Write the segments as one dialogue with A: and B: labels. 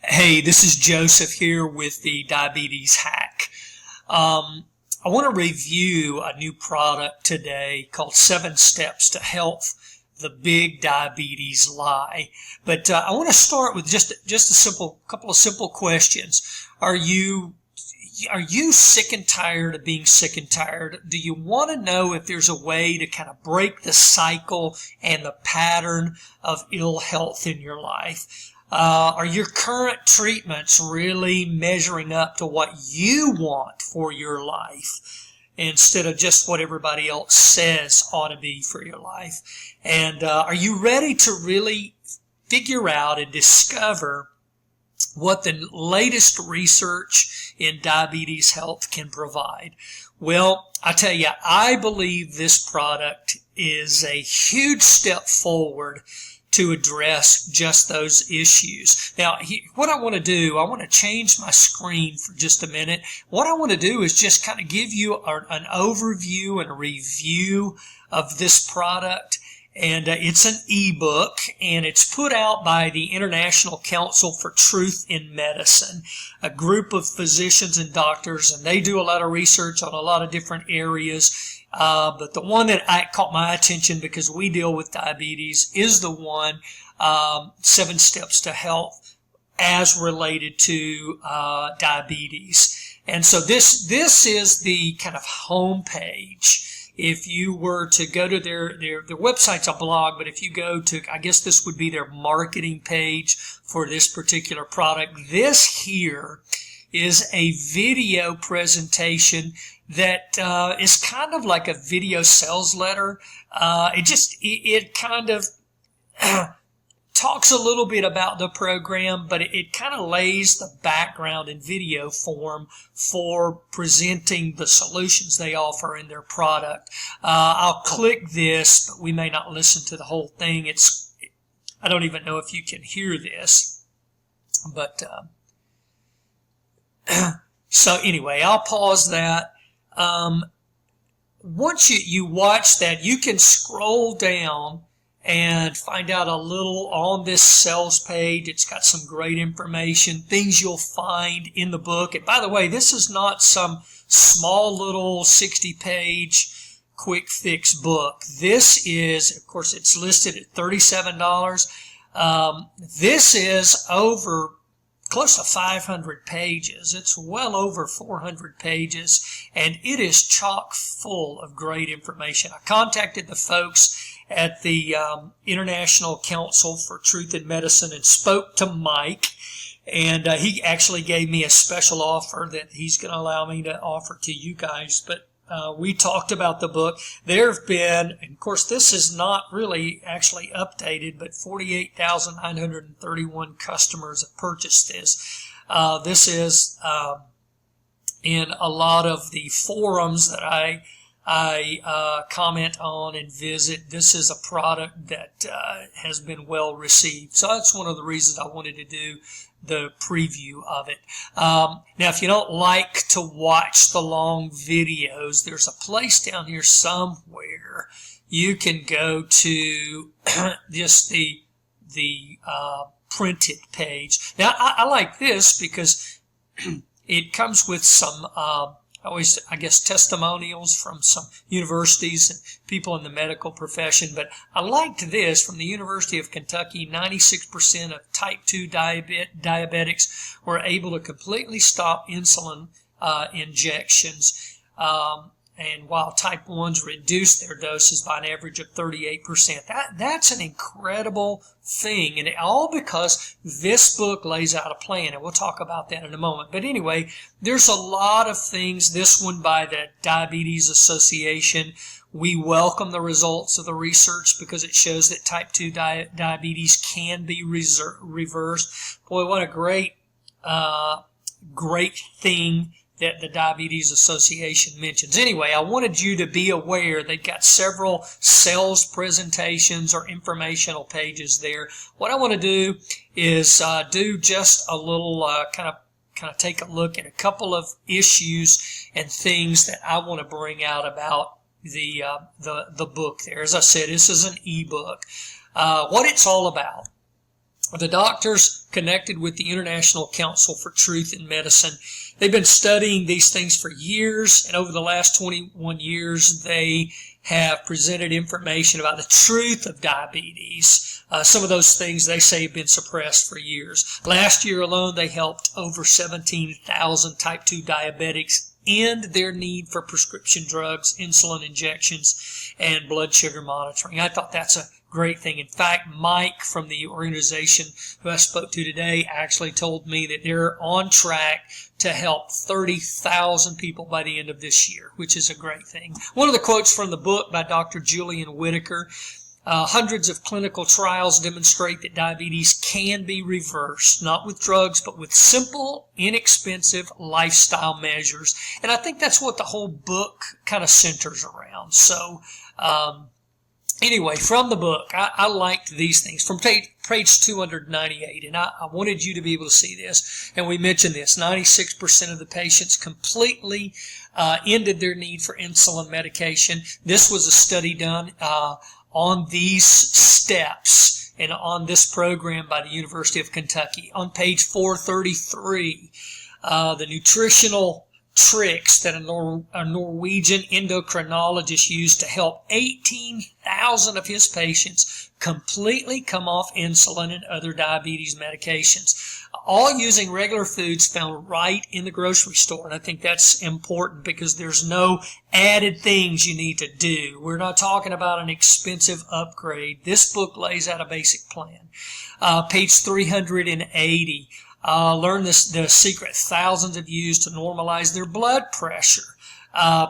A: Hey, this is Joseph here with the Diabetes Hack. I want to review a new product today called 7 Steps to Health, the Big Diabetes Lie. But I want to start with just a couple of simple questions. Are you sick and tired of being sick and tired? Do you want to know if there's a way to kind of break the cycle and the pattern of ill health in your life? Are your current treatments really measuring up to what you want for your life instead of just what everybody else says ought to be for your life? And are you ready to really figure out and discover what the latest research in diabetes health can provide? Well, I tell you, I believe this product is a huge step forward to address just those issues. Now, what I want to do, I want to change my screen for just a minute. What I want to do is just kind of give you an overview and a review of this product. And it's an ebook, and it's put out by the International Council for Truth in Medicine, a group of physicians and doctors, and they do a lot of research on a lot of different areas. But the one that caught my attention because we deal with diabetes is the one, 7 Steps to Health as related to diabetes. And so this is the kind of home page. If you were to go to their website's a blog, but if you go to, I guess this would be their marketing page for this particular product. This here is a video presentation that is kind of like a video sales letter. It kind of talks a little bit about the program, but it kind of lays the background in video form for presenting the solutions they offer in their product. I'll click this, but we may not listen to the whole thing. I don't even know if you can hear this, but so anyway, I'll pause that. Once you watch that, you can scroll down and find out a little on this sales page. It's got some great information, things you'll find in the book. And by the way, this is not some small little 60-page quick fix book. This is, of course, it's listed at $37. This is over close to 500 pages. It's well over 400 pages, and it is chock full of great information. I contacted the folks at the International Council for Truth in Medicine and spoke to Mike, and he actually gave me a special offer that he's going to allow me to offer to you guys. But we talked about the book. There have been, and of course this is not really actually updated, but 48,931 customers have purchased this. This is in a lot of the forums that I comment on and visit. This is a product that has been well received. So that's one of the reasons I wanted to do the preview of it. Now, if you don't like to watch the long videos, there's a place down here somewhere you can go to just the printed page. Now, I like this because it comes with some I guess testimonials from some universities and people in the medical profession. But I liked this from the University of Kentucky. 96% of type 2 diabetics were able to completely stop insulin injections. And while type 1s reduced their doses by an average of 38%. That's an incredible thing, and all because this book lays out a plan, and we'll talk about that in a moment. But anyway, there's a lot of things. This one by the Diabetes Association. We welcome the results of the research because it shows that type 2 diabetes can be reversed. Boy, what a great thing that the Diabetes Association mentions. Anyway, I wanted you to be aware they've got several sales presentations or informational pages there. What I want to do is do just a little kind of take a look at a couple of issues and things that I want to bring out about the book there. As I said, this is an ebook. What it's all about. The doctors connected with the International Council for Truth in Medicine, they've been studying these things for years, and over the last 21 years, they have presented information about the truth of diabetes. Some of those things they say have been suppressed for years. Last year alone, they helped over 17,000 type 2 diabetics end their need for prescription drugs, insulin injections, and blood sugar monitoring. I thought that's a great thing. In fact, Mike from the organization who I spoke to today actually told me that they're on track to help 30,000 people by the end of this year, which is a great thing. One of the quotes from the book by Dr. Julian Whitaker, hundreds of clinical trials demonstrate that diabetes can be reversed, not with drugs, but with simple, inexpensive lifestyle measures. And I think that's what the whole book kind of centers around. So, anyway, from the book, I liked these things. From page 298, and I wanted you to be able to see this, and we mentioned this, 96% of the patients completely ended their need for insulin medication. This was a study done on these steps and on this program by the University of Kentucky. On page 433, the nutritional tricks that a Norwegian endocrinologist used to help 18,000 of his patients completely come off insulin and other diabetes medications, all using regular foods found right in the grocery store. And I think that's important because there's no added things you need to do. We're not talking about an expensive upgrade. This book lays out a basic plan. Page 380. Learn the secret thousands have used to normalize their blood pressure.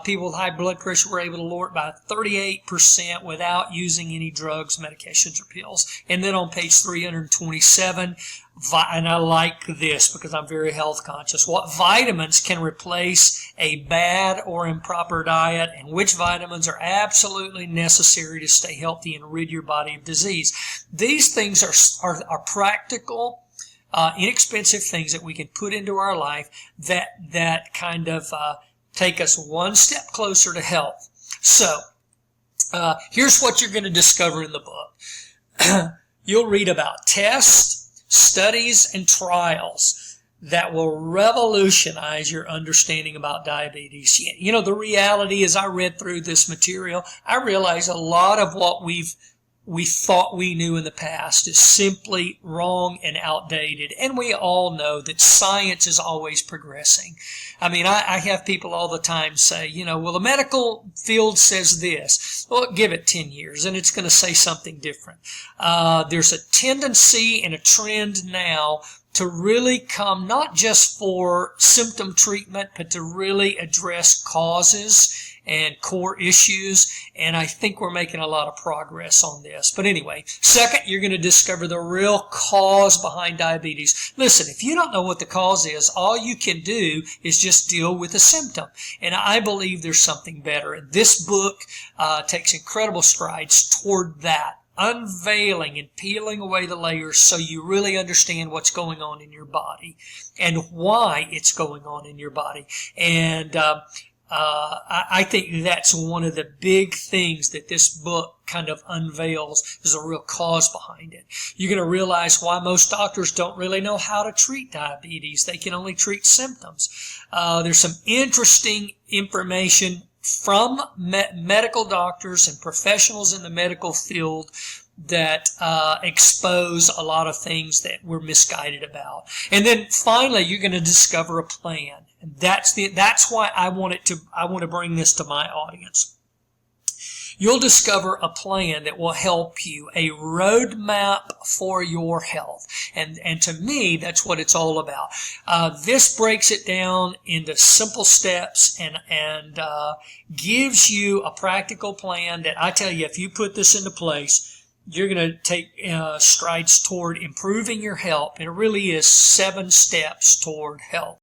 A: People with high blood pressure were able to lower it by 38% without using any drugs, medications, or pills. And then on page 327, and I like this because I'm very health conscious, what vitamins can replace a bad or improper diet, and which vitamins are absolutely necessary to stay healthy and rid your body of disease. These things are practical, inexpensive things that we can put into our life that kind of take us one step closer to health. So, here's what you're going to discover in the book. You'll read about tests, studies, and trials that will revolutionize your understanding about diabetes. You know, the reality is I read through this material, I realized a lot of what we thought we knew in the past is simply wrong and outdated. And we all know that science is always progressing. I mean, I have people all the time say, well, the medical field says this. Well, give it 10 years and it's going to say something different. There's a tendency and a trend now to really come not just for symptom treatment, but to really address causes and core issues, and I think we're making a lot of progress on this. But anyway, second, you're going to discover the real cause behind diabetes. Listen, if you don't know what the cause is, all you can do is just deal with the symptom, and I believe there's something better. And this book takes incredible strides toward that, unveiling and peeling away the layers so you really understand what's going on in your body and why it's going on in your body. And I think that's one of the big things that this book kind of unveils is a real cause behind it. You're going to realize why most doctors don't really know how to treat diabetes. They can only treat symptoms. There's some interesting information from medical doctors and professionals in the medical field that expose a lot of things that we're misguided about. And then finally, you're going to discover a plan. And that's why I want to bring this to my audience. You'll discover a plan that will help you, a roadmap for your health. And to me, that's what it's all about. This breaks it down into simple steps and gives you a practical plan that I tell you, if you put this into place, you're going to take strides toward improving your health. And it really is 7 steps toward health.